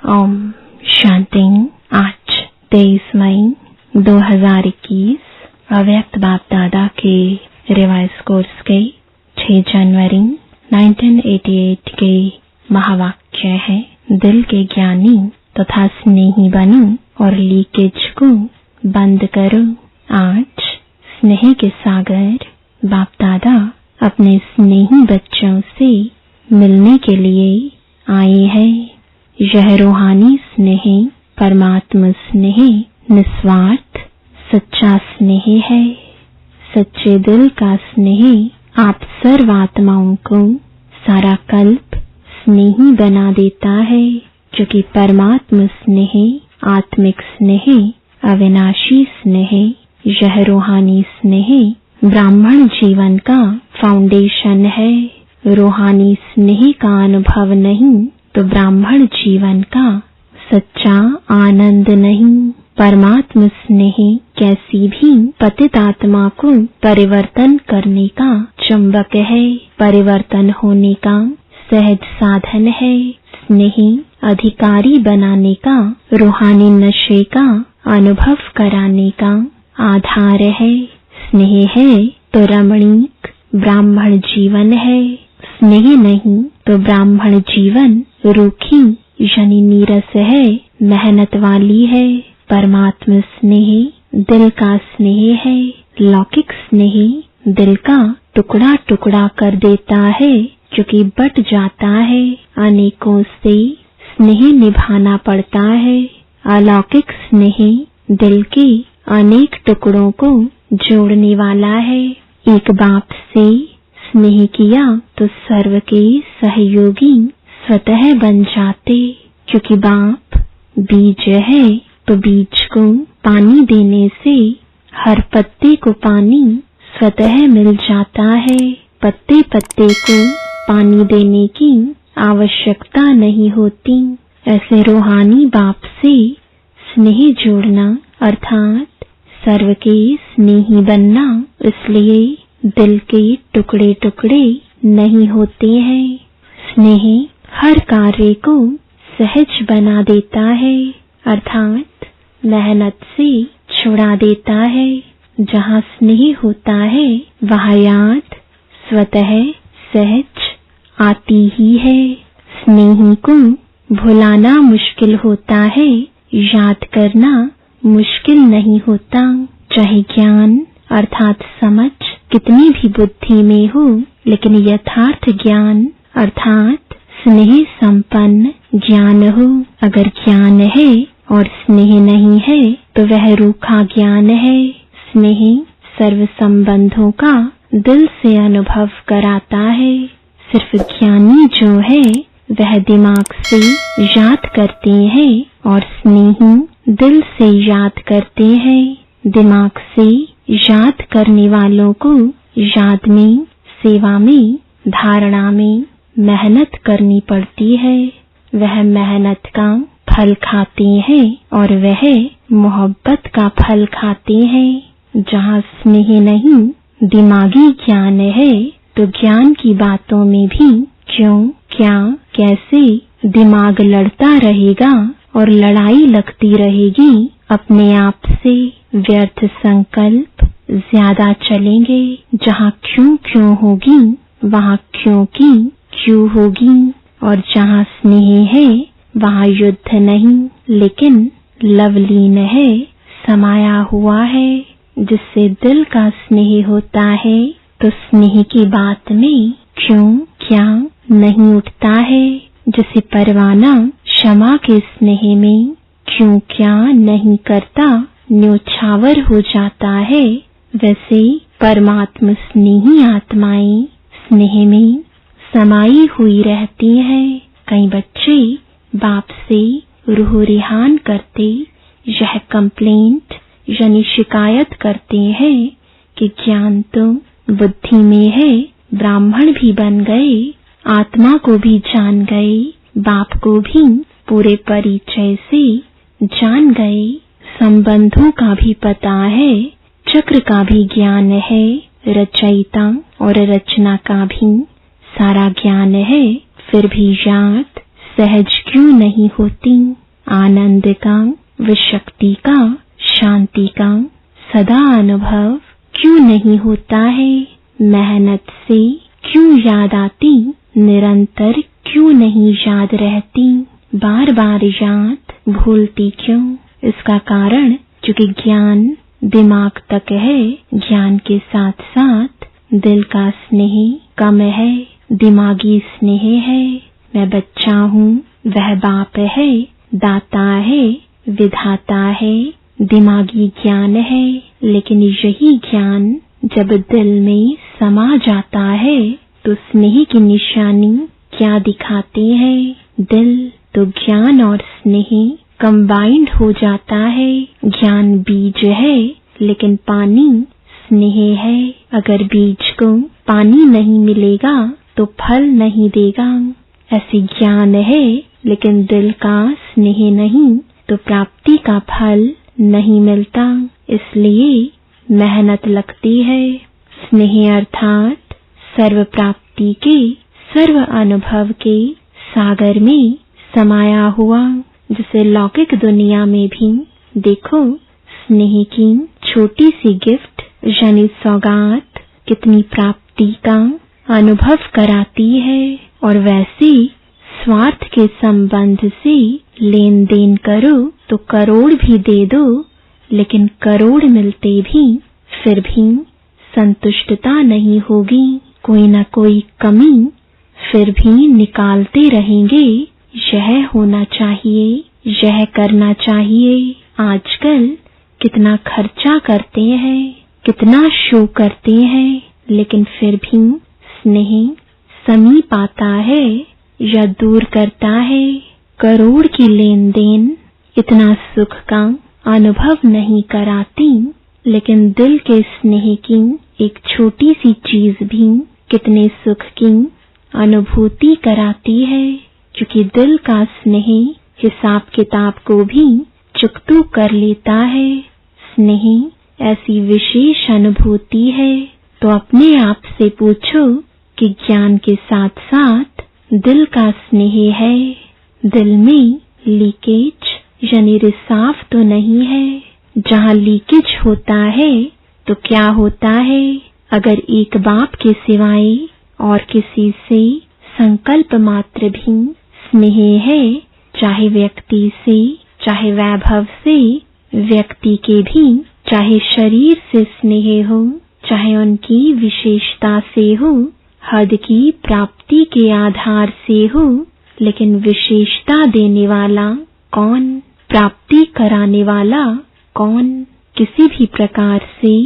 ओम शांति। आज 23 मई 2021 अव्यक्त बाप दादा के रिवाइज कोर्स के 6 जनवरी 1988 के महावाक्य है, दिल के ज्ञानी तथा स्नेही बनो और लीकेज को बंद करो। आज स्नेह के सागर बाप दादा अपने स्नेही बच्चों से मिलने के लिए आए हैं। यह रूहानी स्नेह, परमात्मा स्नेह, निस्वार्थ सच्चा स्नेह है। सच्चे दिल का स्नेह आप सर्व आत्माओं को सारा कल्प स्नेही बना देता है, क्योंकि परमात्मा स्नेह, आत्मिक स्नेह, अविनाशी स्नेह, यह रूहानी स्नेह ब्राह्मण जीवन का फाउंडेशन है। रूहानी स्नेह का अनुभव नहीं तो ब्राह्मण जीवन का सच्चा आनंद नहीं। परमात्मा स्नेह कैसी भी पतित आत्मा को परिवर्तन करने का चुंबक है, परिवर्तन होने का सहज साधन है। स्नेह अधिकारी बनाने का, रूहानी नशे का अनुभव कराने का आधार है। स्नेह है तो रमणीक ब्राह्मण जीवन है, स्नेह नहीं तो ब्राह्मण जीवन रूखी यानी नीरस है, मेहनत वाली है। परमात्मा स्नेह दिल का स्नेह है। लौकिक स्नेह दिल का टुकड़ा टुकड़ा कर देता है, क्योंकि बट जाता है, अनेकों से स्नेह निभाना पड़ता है। अलौकिक स्नेह दिल के अनेक टुकड़ों को जोड़ने वाला है। एक बाप से स्नेह किया तो सर्व के सहयोगी स्वतः बन जाते, क्योंकि बाप बीज है तो बीज को पानी देने से हर पत्ते को पानी स्वतः मिल जाता है। पत्ते पत्ते को पानी देने की आवश्यकता नहीं होती। ऐसे रूहानी बाप से स्नेह जोड़ना अर्थात सर्व के स्नेही बनना, इसलिए दिल के टुकड़े टुकड़े नहीं होते हैं। स्नेह हर कार्य को सहज बना देता है, अर्थात मेहनत से छुड़ा देता है। जहाँ स्नेह होता है वहाँ याद स्वतः सहज आती ही है। स्नेही को भुलाना मुश्किल होता है, याद करना मुश्किल नहीं होता। चाहे ज्ञान अर्थात समझ कितनी भी बुद्धि में हो, लेकिन यथार्थ ज्ञान अर्थात स्नेह संपन्न ज्ञान हो। अगर ज्ञान है और स्नेह नहीं है तो वह रूखा ज्ञान है। स्नेह सर्व संबंधों का दिल से अनुभव कराता है। सिर्फ ज्ञानी जो है वह दिमाग से याद करते हैं और स्नेही दिल से याद करते हैं। दिमाग से याद करने वालों को याद में, सेवा में, धारणा में मेहनत करनी पड़ती है। वह मेहनत का फल खाते हैं और वह मोहब्बत का फल खाते हैं। जहाँ स्नेह नहीं, दिमागी ज्ञान है, तो ज्ञान की बातों में भी क्यों, क्या, कैसे दिमाग लड़ता रहेगा और लड़ाई लगती रहेगी अपने आप से। व्यर्थ संकल्प ज्यादा चलेंगे। जहाँ क्यों क्यों होगी वहाँ क्यों की क्यों होगी, और जहाँ स्नेह है वहाँ युद्ध नहीं लेकिन लवलीन है, समाया हुआ है। जिससे दिल का स्नेह होता है तो स्नेह की बात में क्यों क्या नहीं उठता है। जैसे परवाना क्षमा के स्नेह में क्यों क्या नहीं करता, न्योछावर हो जाता है, वैसे परमात्मा स्नेही आत्माएं स्नेह में समाई हुई रहती हैं। कई बच्चे बाप से रूह रिहान करते यह कंप्लेंट यानी शिकायत करते हैं कि ज्ञान तो बुद्धि में है, ब्राह्मण भी बन गए, आत्मा को भी जान गए, बाप को भी पूरे परिचय से जान गए, संबंधों का भी पता है, चक्र का भी ज्ञान है, रचयिता और रचना का भी सारा ज्ञान है, फिर भी याद सहज क्यों नहीं होती? आनंद का, विशक्ति का, शांति का सदा अनुभव क्यों नहीं होता है? मेहनत से क्यों याद आती? निरंतर क्यों नहीं याद रहती? बार बार याद भूलती क्यों? इसका कारण क्योंकि ज्ञान दिमाग तक है, ज्ञान के साथ साथ दिल का स्नेह कम है, दिमागी स्नेह है। मैं बच्चा हूँ, वह बाप है, दाता है, विधाता है, दिमागी ज्ञान है। लेकिन यही ज्ञान जब दिल में समा जाता है तो स्नेह की निशानी क्या दिखाते हैं? दिल तो ज्ञान और स्नेह कंबाइंड हो जाता है। ज्ञान बीज है लेकिन पानी स्नेह है। अगर बीज को पानी नहीं मिलेगा तो फल नहीं देगा। ऐसे ज्ञान है लेकिन दिल का स्नेह नहीं तो प्राप्ति का फल नहीं मिलता। इसलिए मेहनत लगती है। स्नेह अर्थात सर्व प्राप्ति के, सर्व अनुभव के सागर में समाया हुआ। जिसे लौकिक दुनिया में भी देखो, स्नेह की छोटी सी गिफ्ट यानी सौगात कितनी प्राप्ति का अनुभव कराती है। और वैसे स्वार्थ के संबंध से लेन देन करो तो करोड़ भी दे दो, लेकिन करोड़ मिलते भी फिर भी संतुष्टता नहीं होगी। कोई न कोई कमी फिर भी निकालते रहेंगे। यह होना चाहिए, यह करना चाहिए। आजकल कितना खर्चा करते हैं, कितना शो करते हैं, लेकिन फिर भी स्नेह समीप आता है या दूर करता है। करोड़ की लेन देन इतना सुख का अनुभव नहीं कराती, लेकिन दिल के स्नेह की एक छोटी सी चीज भी कितने सुख की अनुभूति कराती है। क्योंकि दिल का स्नेह हिसाब किताब को भी चुकतू कर लेता है। स्नेह ऐसी विशेष अनुभूति है। तो अपने आप से पूछो कि ज्ञान के साथ साथ दिल का स्नेह है। दिल में लीकेज यानी रिसाव तो नहीं है। जहाँ लीकेज होता है तो क्या होता है? अगर एक बाप के सिवाय और किसी से संकल्प मात्र भी स्नेह है, चाहे व्यक्ति से, चाहे वैभव से, व्यक्ति के भी, चाहे शरीर से स्नेह हो, चाहे उनकी विशेषता से हो, हद की प्राप्ति के आधार से हो, लेकिन विशेषता देने वाला कौन? प्राप्ति कराने वाला कौन? किसी भी प्रकार से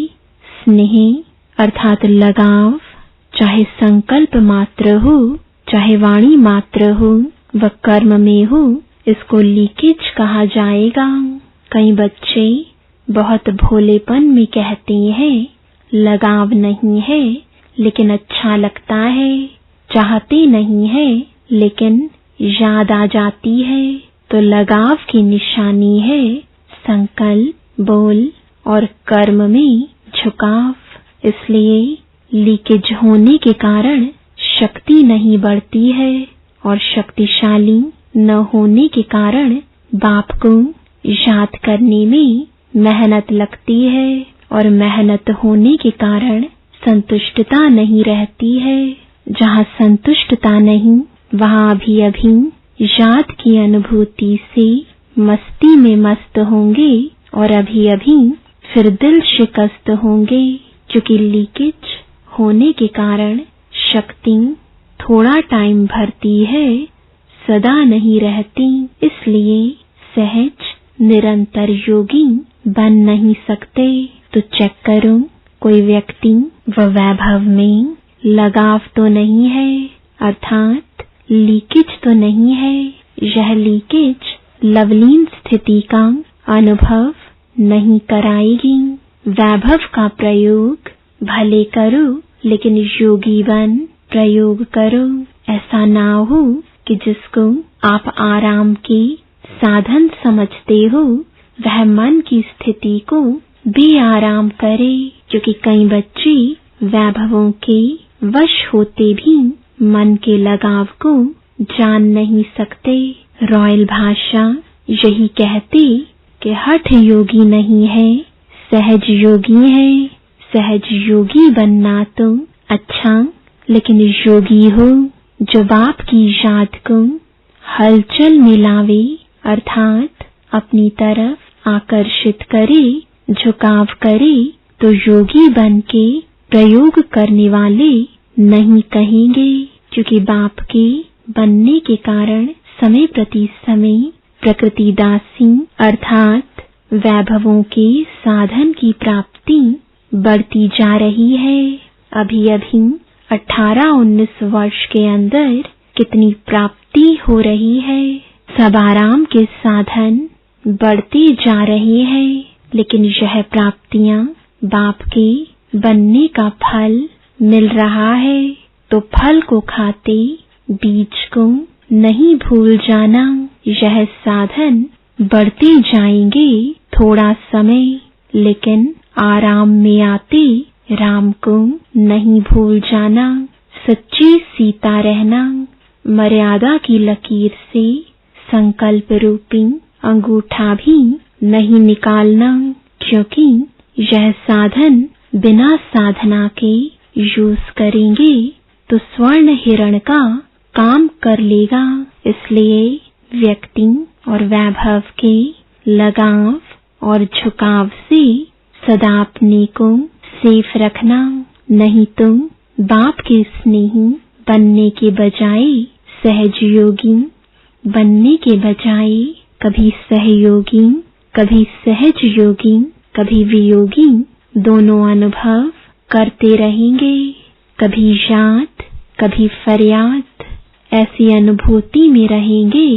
स्नेह अर्थात लगाव, चाहे संकल्प मात्र हो, चाहे वाणी मात्र हो, व कर्म में हो, इसको लीकेज कहा जाएगा। कई बच्चे बहुत भोलेपन में कहते हैं लगाव नहीं है लेकिन अच्छा लगता है, चाहते नहीं है लेकिन याद आ जाती है। तो लगाव की निशानी है संकल्प, बोल और कर्म में झुकाव। इसलिए लीकेज होने के कारण शक्ति नहीं बढ़ती है और शक्तिशाली न होने के कारण बाप को याद करने में मेहनत लगती है और मेहनत होने के कारण संतुष्टता नहीं रहती है। जहाँ संतुष्टता नहीं वहाँ अभी अभी याद की अनुभूति से मस्ती में मस्त होंगे और अभी अभी फिर दिल शिकस्त होंगे। क्योंकि लीकेज होने के कारण शक्ति थोड़ा टाइम भरती है, सदा नहीं रहती। इसलिए सहज निरंतर योगी बन नहीं सकते। तो चेक करो, कोई व्यक्ति व वैभव में लगाव तो नहीं है, अर्थात लीकेज तो नहीं है। यह लीकेज लवलीन स्थिति का अनुभव नहीं कराएगी। वैभव का प्रयोग भले करो लेकिन योगी बन प्रयोग करो। ऐसा ना हो कि जिसको आप आराम के साधन समझते हो वह मन की स्थिति को भी आराम करे। क्योंकि कई बच्चे वैभवों के वश होते भी मन के लगाव को जान नहीं सकते। रॉयल भाषा यही कहती कि हठ योगी नहीं है, सहज योगी है। सहज योगी बनना तो अच्छा, लेकिन योगी हो जो बाप की याद को हलचल में लावे, अर्थात अपनी तरफ आकर्षित करे, झुकाव करे, तो योगी बन के प्रयोग करने वाले नहीं कहेंगे, क्योंकि बाप के बनने के कारण समय प्रति समय प्रकृति दासी अर्थात वैभवों के साधन की प्राप्ति बढ़ती जा रही है। अभी अभी 18-19 वर्ष के अंदर कितनी प्राप्ति हो रही है। सब आराम के साधन बढ़ते जा रहे हैं, लेकिन यह प्राप्तियां बाप के बनने का फल मिल रहा है, तो फल को खाते बीज को नहीं भूल जाना। यह साधन बढ़ते जाएंगे थोड़ा समय, लेकिन आराम में आते राम को नहीं भूल जाना। सच्ची सीता रहना, मर्यादा की लकीर से संकल्प रूपी अंगूठा भी नहीं निकालना, क्योंकि यह साधन बिना साधना के यूज करेंगे तो स्वर्ण हिरण का काम कर लेगा। इसलिए व्यक्ति और वैभव के लगाव और झुकाव से सदा अपने को सेफ रखना, नहीं तो बाप के स्नेही बनने के बजाय सहज योगी बनने के बजाय कभी सहयोगी, कभी सहज योगी, कभी वियोगी दोनों अनुभव करते रहेंगे। कभी याद, कभी फरियाद, ऐसी अनुभूति में रहेंगे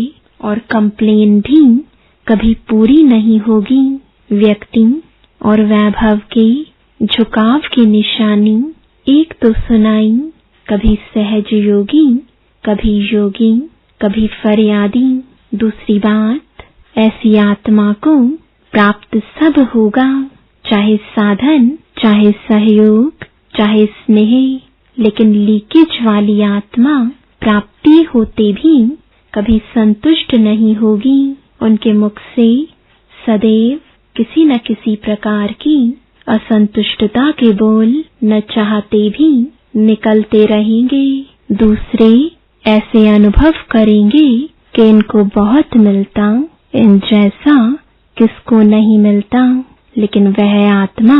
और कंप्लेन भी कभी पूरी नहीं होगी। व्यक्ति और वैभव के झुकाव की निशानी एक तो सुनाई, कभी सहज योगी, कभी योगी, कभी फरियादी। दूसरी बात, ऐसी आत्मा को प्राप्त सब होगा, चाहे साधन, चाहे सहयोग, चाहे स्नेह, लेकिन लीकेज वाली आत्मा प्राप्ति होते भी कभी संतुष्ट नहीं होगी। उनके मुख से सदैव किसी न किसी प्रकार की असंतुष्टता के बोल न चाहते भी निकलते रहेंगे। दूसरे ऐसे अनुभव करेंगे कि इनको बहुत मिलता, इन जैसा किसको नहीं मिलता, लेकिन वह आत्मा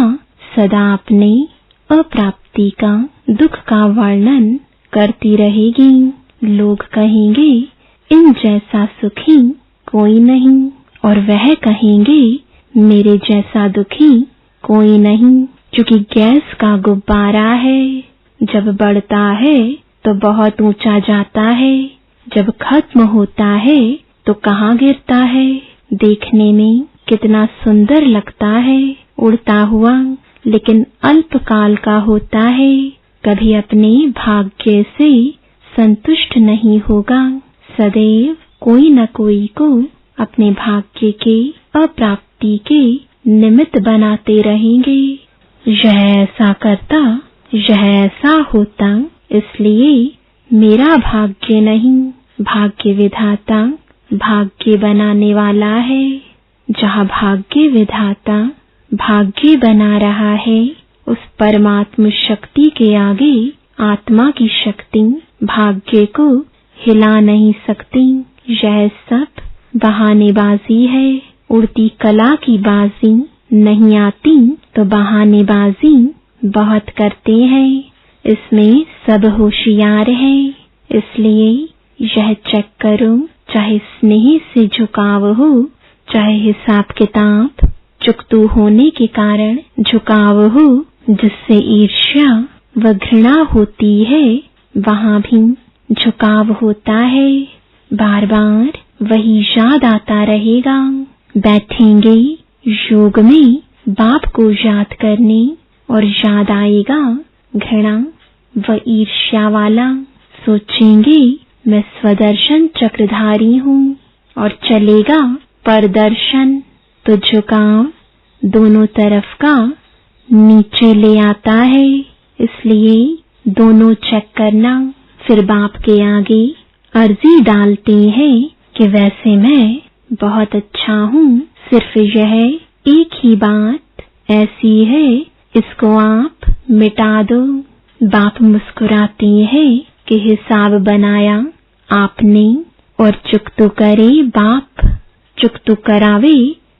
सदा अपने अप्राप्ति का, दुख का वर्णन करती रहेगी। लोग कहेंगे इन जैसा सुखी कोई नहीं, और वह कहेंगे मेरे जैसा दुखी कोई नहीं, क्योंकि गैस का गुब्बारा है, जब बढ़ता है तो बहुत ऊंचा जाता है, जब खत्म होता है तो कहाँ गिरता है। देखने में कितना सुंदर लगता है उड़ता हुआ, लेकिन अल्पकाल का होता है। कभी अपने भाग्य से संतुष्ट नहीं होगा, सदैव कोई न कोई को अपने भाग्य के अप्राप्ति के निमित्त बनाते रहेंगे। यह ऐसा करता, यह ऐसा होता, इसलिए मेरा भाग्य नहीं, भाग्य विधाता भाग्य बनाने वाला है। जहाँ भाग्य विधाता भाग्य बना रहा है, उस परमात्म शक्ति के आगे आत्मा की शक्ति भाग्य को हिला नहीं सकती। यह सब बहानेबाजी है। उड़ती कला की बाजी नहीं आती तो बहानेबाजी बहुत करते हैं। इसमें सब होशियार हैं, इसलिए यह चेक करो, चाहे स्नेह से झुकाव हो, चाहे हिसाब किताब चुकतू होने के कारण झुकाव हो, जिससे ईर्ष्या व घृणा होती है, वहां भी झुकाव होता है। बार बार वही याद आता रहेगा। बैठेंगे योग में बाप को याद करने और याद आएगा घृणा व ईर्ष्या वाला। सोचेंगे मैं स्वदर्शन चक्रधारी हूँ और चलेगा परदर्शन, तो झुकाव दोनों तरफ का नीचे ले आता है। इसलिए दोनों चेक करना, फिर बाप के आगे अर्जी डालते हैं कि वैसे मैं बहुत अच्छा हूँ, सिर्फ यह एक ही बात ऐसी है, इसको आप मिटा दो। बाप मुस्कुराते हैं कि हिसाब बनाया आपने और चुक तो करे बाप, चुक तो करावे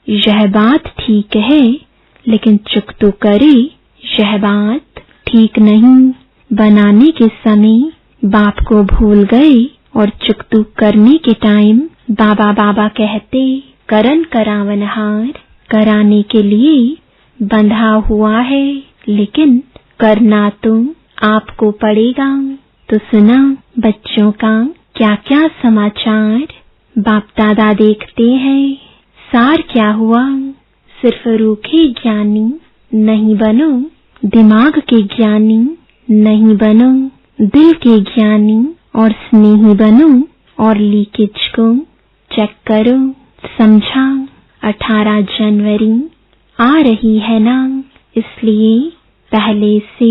यह बात ठीक है, लेकिन चुक तो करे यह बात ठीक नहीं। बनाने के समय बाप को भूल गए और चुक तो करने के टाइम बाबा बाबा कहते। करन करावनहार कराने के लिए बंधा हुआ है, लेकिन करना तो आपको पड़ेगा। तो सुना बच्चों का क्या क्या समाचार बाप दादा देखते हैं। सार क्या हुआ, सिर्फ रूखे ज्ञानी नहीं बनो, दिमाग के ज्ञानी नहीं बनो, दिल के ज्ञानी और स्नेही बनो और लीकेज को चेक करो। समझा 18 जनवरी आ रही है ना, इसलिए पहले से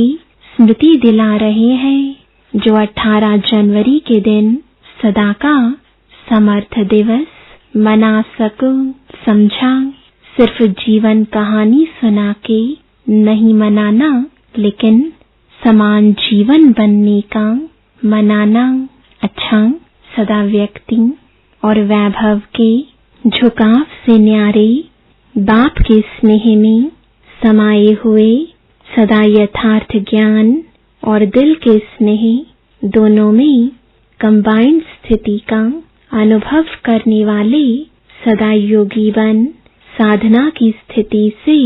स्मृति दिला रहे हैं, जो 18 जनवरी के दिन सदा का समर्थ दिवस मना सको। समझा, सिर्फ जीवन कहानी सुना के नहीं मनाना, लेकिन समान जीवन बनने का मनाना। अच्छा, सदा व्यक्ति और वैभव के झुकाव से न्यारे बाप के स्नेह में समाये हुए, सदा यथार्थ ज्ञान और दिल के स्नेह दोनों में कंबाइंड स्थिति का अनुभव करने वाले, सदा योगी बन साधना की स्थिति से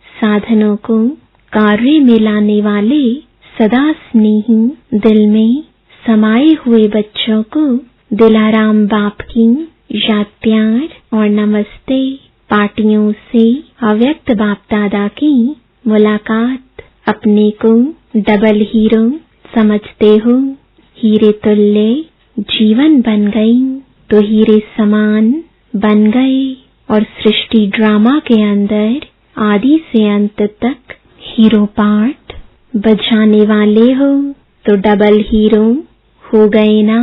साधनों को कार्य में लाने वाले, सदा स्नेही दिल में समाये हुए बच्चों को दिलाराम बाप की याद प्यार और नमस्ते। पार्टियों से अव्यक्त बाप दादा की मुलाकात। अपने को डबल हीरो समझते हो, हीरे तुल्य जीवन बन गई तो हीरे समान बन गए, और सृष्टि ड्रामा के अंदर आदि से अंत तक हीरो पार्ट बजाने वाले हो तो डबल हीरो हो गए ना।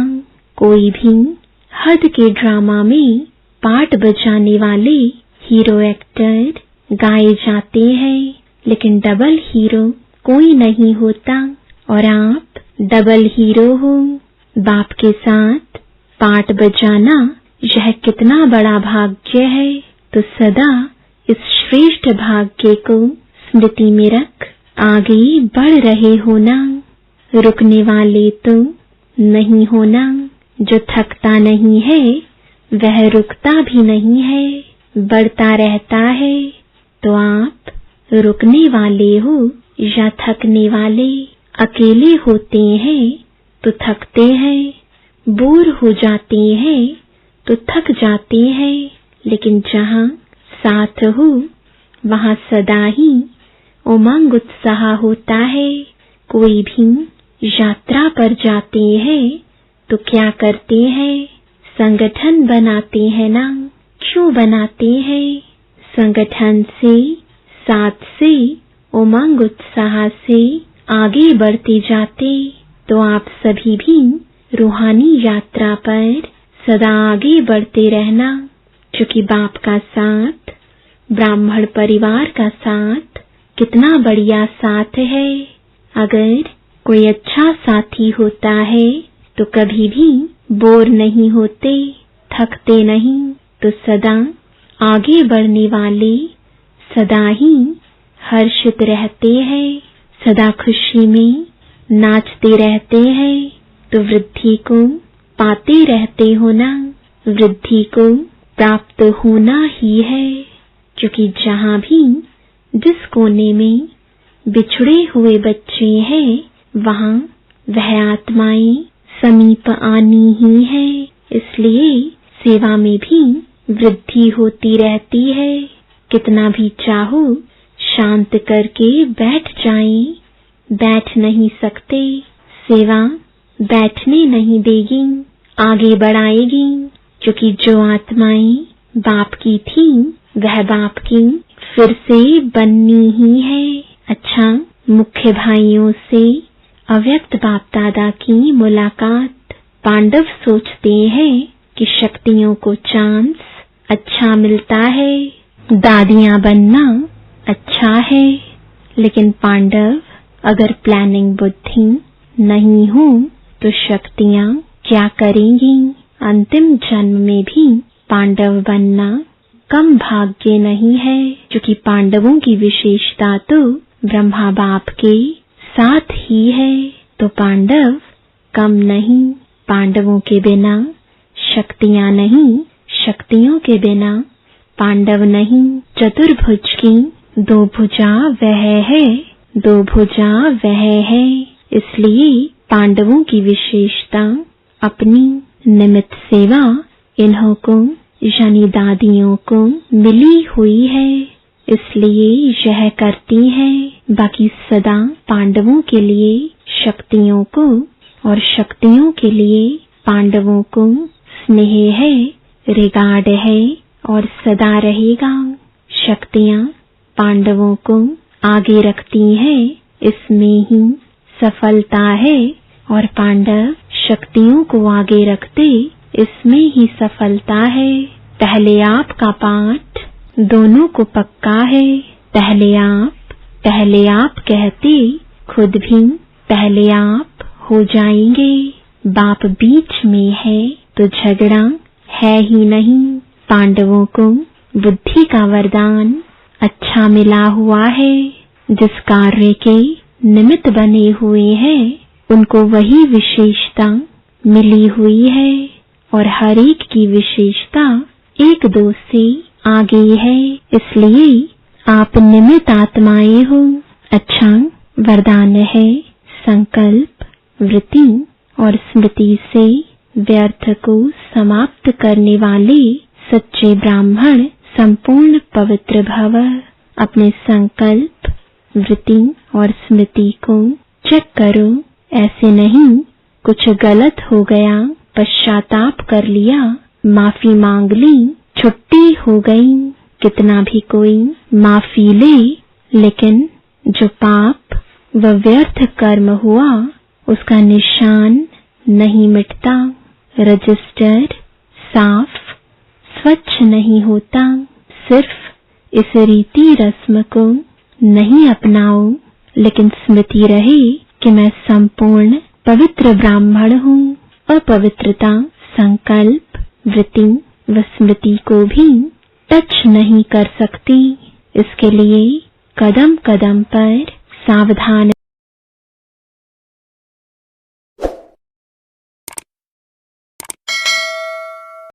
कोई भी हद के ड्रामा में पार्ट बजाने वाले हीरो एक्टर गाए जाते हैं, लेकिन डबल हीरो कोई नहीं होता, और आप डबल हीरो हो। बाप के साथ पार्ट बजाना यह कितना बड़ा भाग्य है। तो सदा इस श्रेष्ठ भाग्य को स्मृति में रख आगे बढ़ रहे होना। रुकने वाले तो नहीं होना, जो थकता नहीं है वह रुकता भी नहीं है, बढ़ता रहता है। तो आप रुकने वाले हो या थकने वाले? अकेले होते हैं तो थकते हैं, बोर हो जाते हैं तो थक जाते हैं, लेकिन जहाँ साथ हो वहाँ सदा ही उमंग उत्साह होता है। कोई भी यात्रा पर जाते हैं तो क्या करते हैं? संगठन बनाते हैं ना। क्यों बनाते हैं? संगठन से, साथ से, उमंग उत्साह से आगे बढ़ते जाते। तो आप सभी भी रूहानी यात्रा पर सदा आगे बढ़ते रहना, क्योंकि बाप का साथ, ब्राह्मण परिवार का साथ कितना बढ़िया साथ है। अगर कोई अच्छा साथी होता है तो कभी भी बोर नहीं होते, थकते नहीं। तो सदा आगे बढ़ने वाले सदा ही हर्षित रहते हैं, सदा खुशी में नाचते रहते हैं। तो वृद्धि को पाते रहते हो ना, वृद्धि को प्राप्त होना ही है, क्योंकि जहाँ भी जिस कोने में बिछड़े हुए बच्चे हैं वहाँ वह आत्माएं समीप आनी ही है। इसलिए सेवा में भी वृद्धि होती रहती है। कितना भी चाहो शांत करके बैठ जाएं, बैठ नहीं सकते। सेवा बैठने नहीं देगी, आगे बढ़ाएगी, क्योंकि जो आत्माएं बाप की थी वह बाप की फिर से बननी ही है। अच्छा, मुख्य भाइयों से अव्यक्त बाप दादा की मुलाकात। पांडव सोचते हैं कि शक्तियों को चांस अच्छा मिलता है, दादियां बनना अच्छा है, लेकिन पांडव अगर प्लानिंग बुद्धि नहीं हो तो शक्तियां क्या करेंगी? अंतिम जन्म में भी पांडव बनना कम भाग्य नहीं है, क्योंकि पांडवों की विशेषता तो ब्रह्मा बाप के साथ ही है। तो पांडव कम नहीं, पांडवों के बिना शक्तियां नहीं, शक्तियों के बिना पांडव नहीं। चतुर्भुज की दो भुजा वह है, दो भुजा वह है। इसलिए पांडवों की विशेषता अपनी निमित्त सेवा इन्हों को यानी दादियों को मिली हुई है, इसलिए यह करती है। बाकी सदा पांडवों के लिए शक्तियों को और शक्तियों के लिए पांडवों को स्नेह है, रिगार्ड है और सदा रहेगा। शक्तियां पांडवों को आगे रखती हैं, इसमें ही सफलता है, और पांडव शक्तियों को आगे रखते, इसमें ही सफलता है। पहले आप का पाठ दोनों को पक्का है। पहले आप कहते खुद भी पहले आप हो जाएंगे। बाप बीच में है तो झगड़ा है ही नहीं। पांडवों को बुद्धि का वरदान अच्छा मिला हुआ है। जिस कार्य के निमित्त बने हुए हैं उनको वही विशेषता मिली हुई है, और हर एक की विशेषता एक दो से आगे है। इसलिए आप निमित्त आत्माएं हो। अच्छा वरदान है, संकल्प, वृत्ति और स्मृति से व्यर्थ को समाप्त करने वाले सच्चे ब्राह्मण संपूर्ण पवित्र भव। अपने संकल्प, वृत्ति और स्मृति को चेक करो। ऐसे नहीं कुछ गलत हो गया, पश्चाताप कर लिया, माफी मांग ली, छुट्टी हो गई। कितना भी कोई माफी ले, लेकिन जो पाप व व्यर्थ कर्म हुआ उसका निशान नहीं मिटता। रजिस्टर साफ स्वच्छ नहीं होता। सिर्फ इस रीति रस्म को नहीं अपनाओ, लेकिन स्मृति रहे कि मैं संपूर्ण पवित्र ब्राह्मण हूँ। अपवित्रता संकल्प, वृत्ति व स्मृति को भी टच नहीं कर सकती। इसके लिए कदम कदम पर सावधान